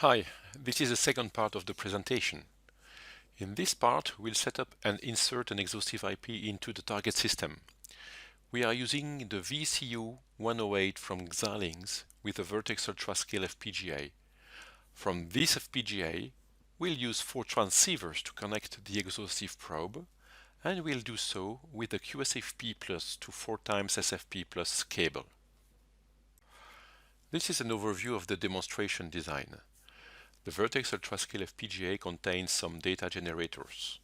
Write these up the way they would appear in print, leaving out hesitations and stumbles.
Hi, this is the second part of the presentation. In this part, we'll set up and insert an Exostiv IP into the target system. We are using the VCU 108 from Xilinx with a Vertex Ultrascale FPGA. From this FPGA, we'll use 4 transceivers to connect the Exostiv probe, and we'll do so with a QSFP plus to 4 times SFP plus cable. This is an overview of the demonstration design. The Vertex Ultrascale FPGA contains some data generators,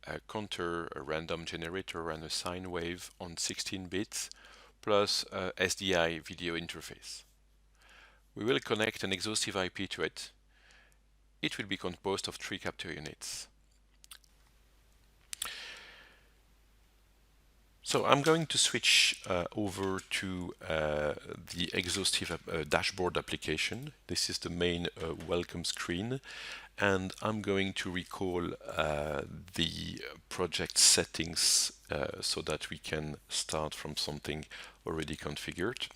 a counter, a random generator, and a sine wave on 16 bits, plus a SDI video interface. We will connect an Exostiv IP to it. It will be composed of 3 capture units. So I'm going to switch over to the Exostiv dashboard application. This is the main welcome screen, and I'm going to recall the project settings so that we can start from something already configured.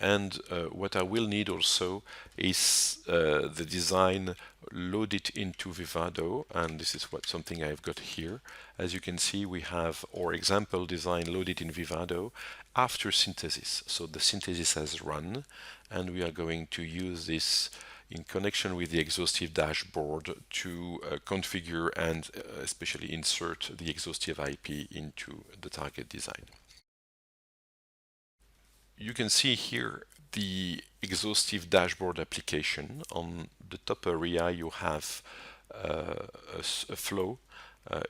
And what I will need also is the design loaded into Vivado, and this is something I've got here. As you can see, we have our example design loaded in Vivado after synthesis. So the synthesis has run, and we are going to use this in connection with the Exostiv dashboard to configure and especially insert the Exostiv IP into the target design. You can see here the Exostiv dashboard application. On the top area you have a flow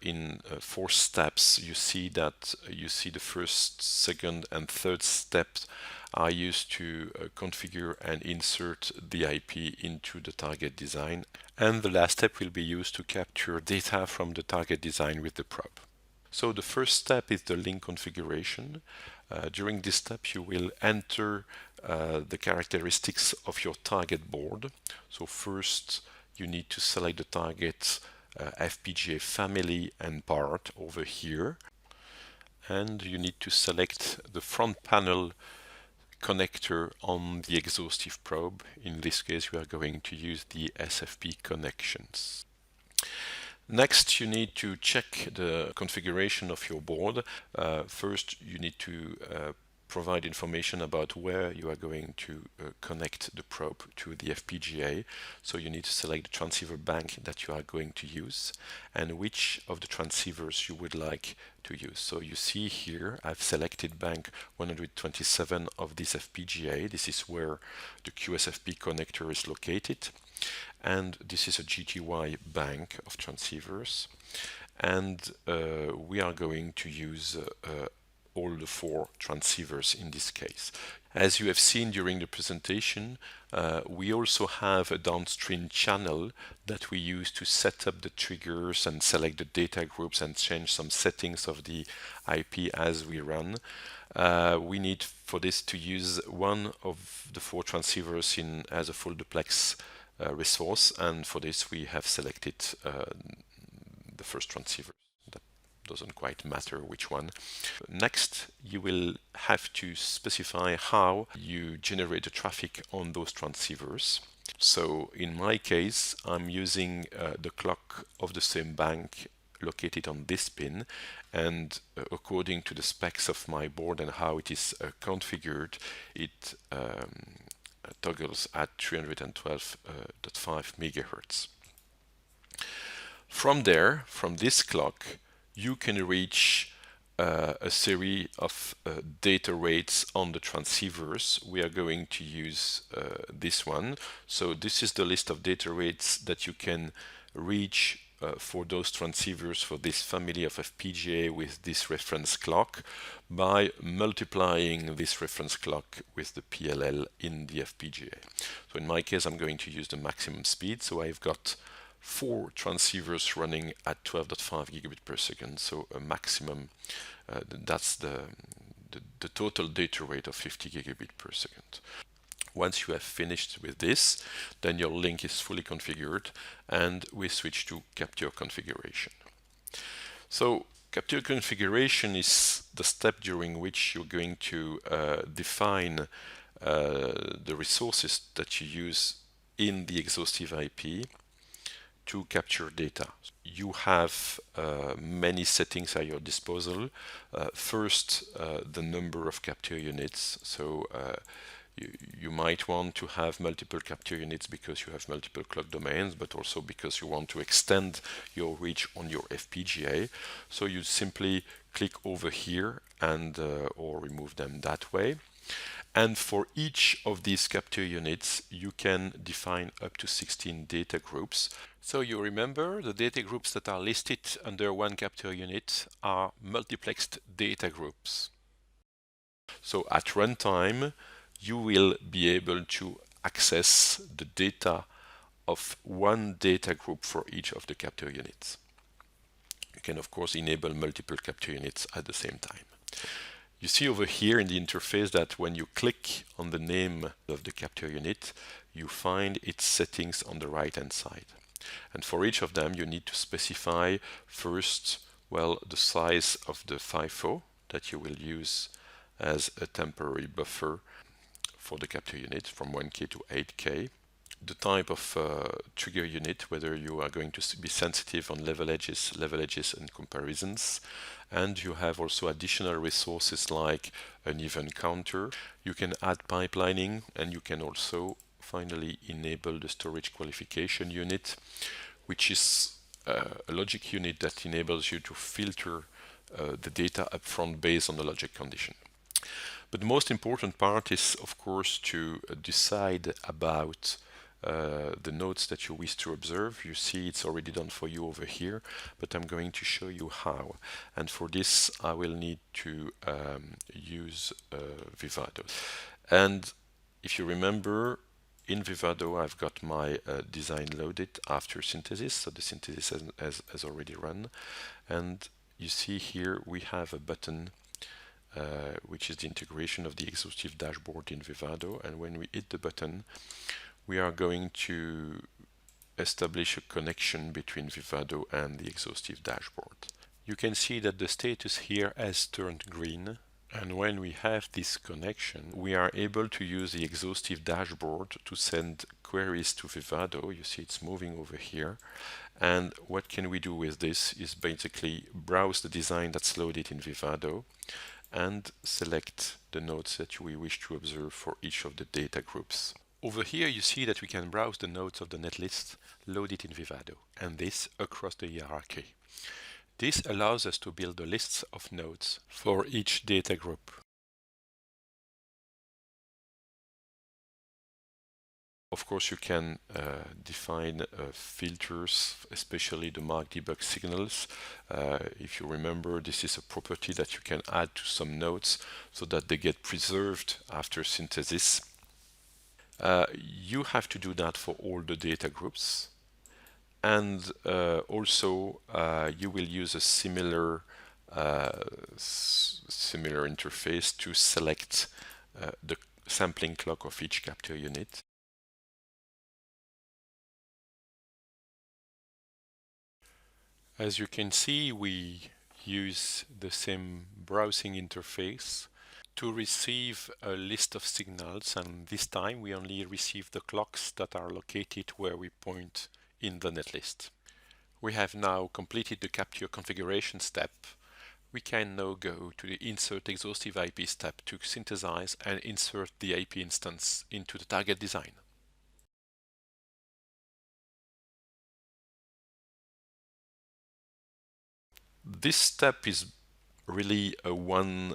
in 4 steps. You see the first, second and third steps are used to configure and insert the IP into the target design, and the last step will be used to capture data from the target design with the probe. So the first step is the link configuration. During this step you will enter the characteristics of your target board. So first you need to select the target FPGA family and part over here, and you need to select the front panel connector on the Exostiv probe. In this case we are going to use the SFP connections. Next, you need to check the configuration of your board. First, you need to provide information about where you are going to connect the probe to the FPGA. So you need to select the transceiver bank that you are going to use and which of the transceivers you would like to use. So you see here I've selected bank 127 of this FPGA. This is where the QSFP connector is located. And this is a GTY bank of transceivers, and we are going to use all the 4 transceivers in this case. As you have seen during the presentation, we also have a downstream channel that we use to set up the triggers and select the data groups and change some settings of the IP as we run. We need for this to use one of the 4 transceivers as a full duplex resource, and for this we have selected the first transceiver. That doesn't quite matter which one. Next, you will have to specify how you generate the traffic on those transceivers. So in my case, I'm using the clock of the same bank located on this pin, and according to the specs of my board and how it is configured, it toggles at 312.5 megahertz. From there, from this clock, you can reach a series of data rates on the transceivers. We are going to use this one. So this is the list of data rates that you can reach for those transceivers for this family of FPGA with this reference clock by multiplying this reference clock with the PLL in the FPGA. So in my case I'm going to use the maximum speed, so I've got 4 transceivers running at 12.5 gigabit per second, so a maximum, that's the total data rate of 50 gigabit per second. Once you have finished with this, then your link is fully configured and we switch to capture configuration. So capture configuration is the step during which you're going to define the resources that you use in the Exostiv IP to capture data. You have many settings at your disposal. First, the number of capture units. So you might want to have multiple capture units because you have multiple clock domains, but also because you want to extend your reach on your FPGA. So you simply click over here and or remove them that way. And for each of these capture units, you can define up to 16 data groups. So you remember the data groups that are listed under one capture unit are multiplexed data groups. So at runtime, you will be able to access the data of one data group for each of the capture units. You can of course enable multiple capture units at the same time. You see over here in the interface that when you click on the name of the capture unit, you find its settings on the right hand side. And for each of them, you need to specify first, well, the size of the FIFO that you will use as a temporary buffer for the capture unit from 1K to 8K. The type of trigger unit, whether you are going to be sensitive on level edges and comparisons. And you have also additional resources like an event counter. You can add pipelining, and you can also finally enable the storage qualification unit, which is a logic unit that enables you to filter the data upfront based on the logic condition. But the most important part is, of course, to decide about the nodes that you wish to observe. You see it's already done for you over here, but I'm going to show you how. And for this, I will need to use Vivado. And if you remember, in Vivado, I've got my design loaded after synthesis. So the synthesis has already run. And you see here we have a button which is the integration of the Exostiv dashboard in Vivado. And when we hit the button, we are going to establish a connection between Vivado and the Exostiv dashboard. You can see that the status here has turned green. And when we have this connection, we are able to use the Exostiv dashboard to send queries to Vivado. You see it's moving over here. And what can we do with this is basically browse the design that's loaded in Vivado and select the nodes that we wish to observe for each of the data groups. Over here you see that we can browse the nodes of the netlist loaded in Vivado, and this across the hierarchy. This allows us to build the lists of nodes for each data group. Of course, you can define filters, especially the mark debug signals. If you remember, this is a property that you can add to some nodes so that they get preserved after synthesis. You have to do that for all the data groups. And also, you will use a similar interface to select the sampling clock of each capture unit. As you can see, we use the same browsing interface to receive a list of signals, and this time we only receive the clocks that are located where we point in the netlist. We have now completed the capture configuration step. We can now go to the Insert Exostiv IP step to synthesize and insert the IP instance into the target design. This step is really a one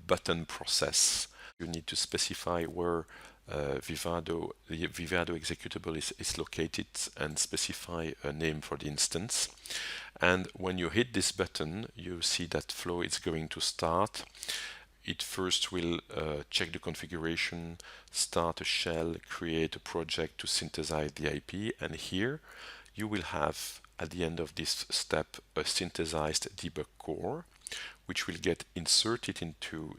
button process. You need to specify where the Vivado executable is located and specify a name for the instance. And when you hit this button, you see that flow is going to start. It first will check the configuration, start a shell, create a project to synthesize the IP, and here you will have at the end of this step a synthesized debug core, which will get inserted into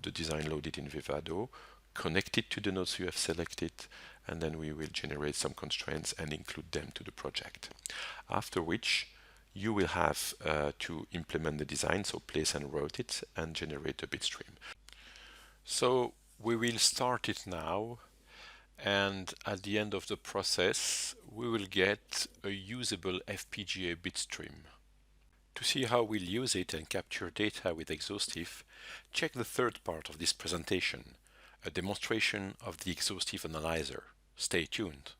the design loaded in Vivado, connected to the nodes you have selected, and then we will generate some constraints and include them to the project. After which you will have to implement the design, so place and route it and generate a bit stream. So we will start it now, And at the end of the process, we will get a usable FPGA bitstream. To see how we'll use it and capture data with Exostiv, check the third part of this presentation, a demonstration of the Exostiv analyzer. Stay tuned.